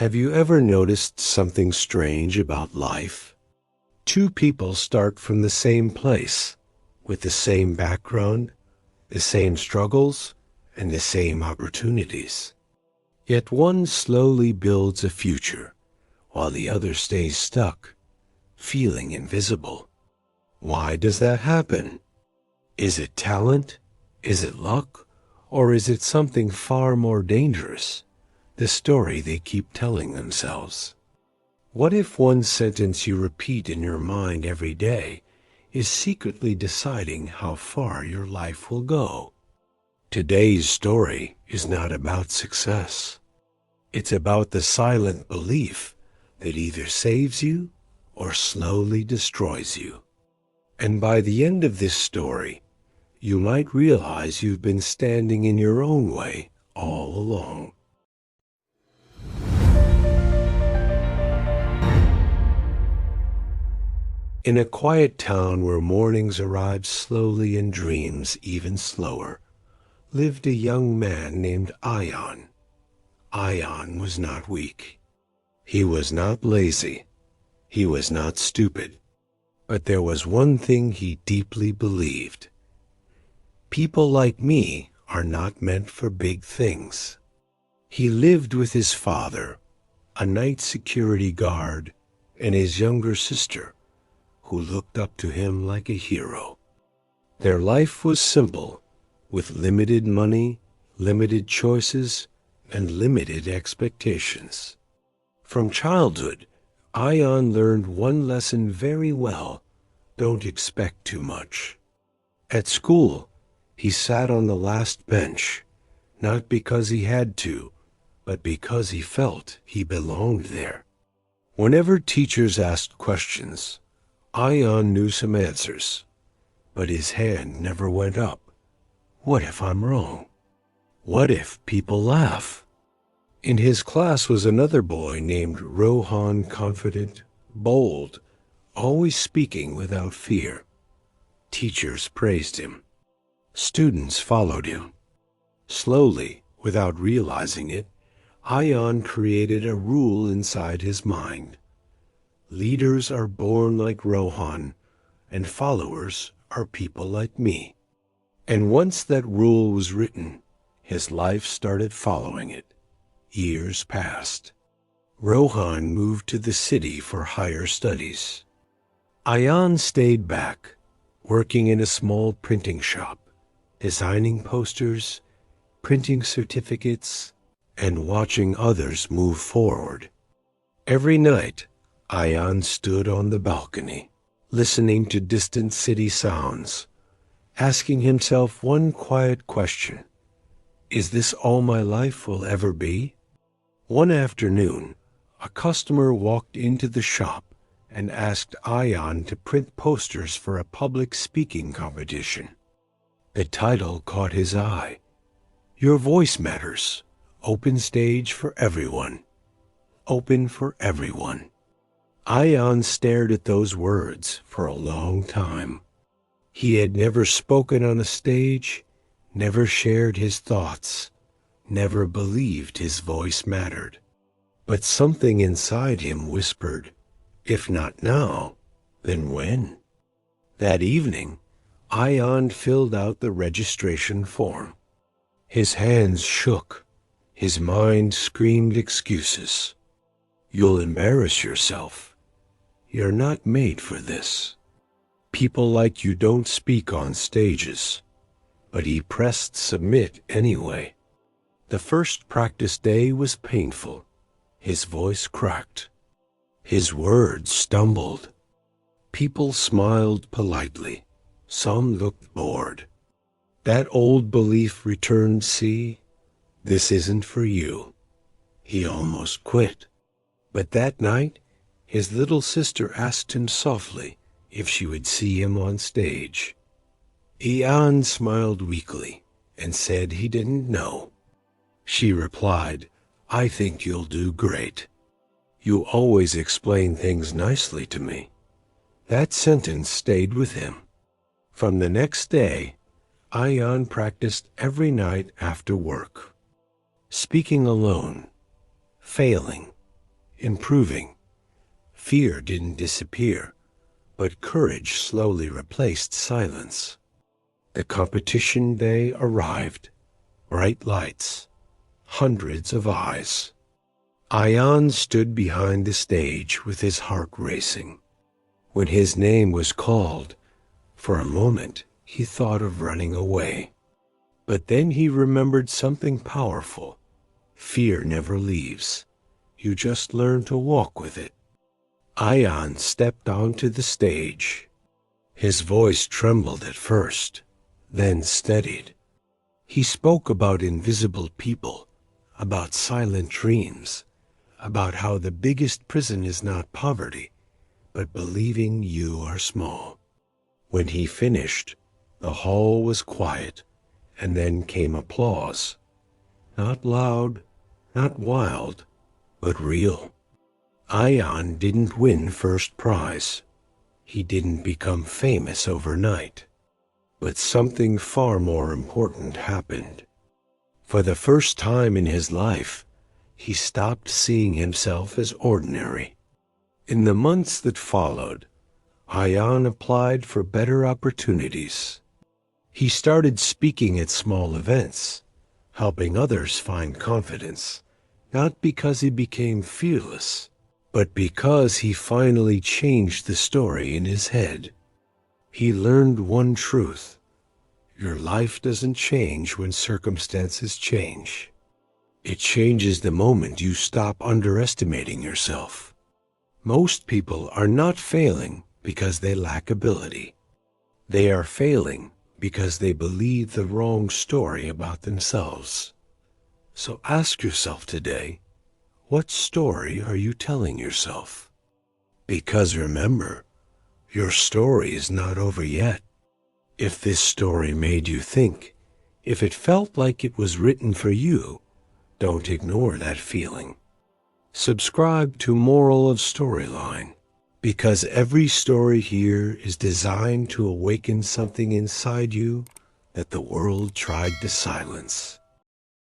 Have you ever noticed something strange about life? Two people start from the same place, with the same background, the same struggles, and the same opportunities. Yet one slowly builds a future, while the other stays stuck, feeling invisible. Why does that happen? Is it talent? Is it luck? Or is it something far more dangerous? The story they keep telling themselves. What if one sentence you repeat in your mind every day is secretly deciding how far your life will go? Today's story is not about success. It's about the silent belief that either saves you or slowly destroys you. And by the end of this story, you might realize you've been standing in your own way all along. In a quiet town where mornings arrived slowly and dreams even slower, lived a young man named Ayaan. Ayaan was not weak. He was not lazy. He was not stupid. But there was one thing he deeply believed. People like me are not meant for big things. He lived with his father, a night security guard, and his younger sister, who looked up to him like a hero. Their life was simple, with limited money, limited choices, and limited expectations. From childhood, Ayaan learned one lesson very well: don't expect too much. At school, he sat on the last bench, not because he had to, but because he felt he belonged there. Whenever teachers asked questions, Ayaan knew some answers, but his hand never went up. What if I'm wrong? What if people laugh? In his class was another boy named Rohan, confident, bold, always speaking without fear. Teachers praised him. Students followed him. Slowly, without realizing it, Ayaan created a rule inside his mind. Leaders are born like Rohan, and followers are people like me. And once that rule was written, his life started following it. Years passed. Rohan moved to the city for higher studies. Ayaan stayed back, working in a small printing shop, designing posters, printing certificates, and watching others move forward. Every night, Ayaan stood on the balcony, listening to distant city sounds, asking himself one quiet question: is this all my life will ever be? One afternoon, a customer walked into the shop and asked Ayaan to print posters for a public speaking competition. The title caught his eye: Your Voice Matters. Open stage for everyone. Open for everyone. Ayaan stared at those words for a long time. He had never spoken on a stage, never shared his thoughts, never believed his voice mattered. But something inside him whispered, if not now, then when? That evening, Ayaan filled out the registration form. His hands shook. His mind screamed excuses. You'll embarrass yourself. You're not made for this. People like you don't speak on stages. But he pressed submit anyway. The first practice day was painful. His voice cracked. His words stumbled. People smiled politely. Some looked bored. That old belief returned, see, this isn't for you. He almost quit. But that night, his little sister asked him softly if she would see him on stage. Ayaan smiled weakly and said he didn't know. She replied, I think you'll do great. You always explain things nicely to me. That sentence stayed with him. From the next day, Ayaan practiced every night after work. Speaking alone, failing, improving. Fear didn't disappear, but courage slowly replaced silence. The competition day arrived. Bright lights, hundreds of eyes. Ayaan stood behind the stage with his heart racing. When his name was called, for a moment he thought of running away. But then he remembered something powerful. Fear never leaves. You just learn to walk with it. Ayaan stepped onto the stage. His voice trembled at first, then steadied. He spoke about invisible people, about silent dreams, about how the biggest prison is not poverty, but believing you are small. When he finished, the hall was quiet, and then came applause. Not loud, not wild, but real. Ayaan didn't win first prize. He didn't become famous overnight. But something far more important happened. For the first time in his life, he stopped seeing himself as ordinary. In the months that followed, Ayaan applied for better opportunities. He started speaking at small events, helping others find confidence, not because he became fearless, but because he finally changed the story in his head. He learned one truth. Your life doesn't change when circumstances change. It changes the moment you stop underestimating yourself. Most people are not failing because they lack ability. They are failing because they believe the wrong story about themselves. So ask yourself today, what story are you telling yourself? Because remember, your story is not over yet. If this story made you think, if it felt like it was written for you, don't ignore that feeling. Subscribe to Moral of Storyline, because every story here is designed to awaken something inside you that the world tried to silence.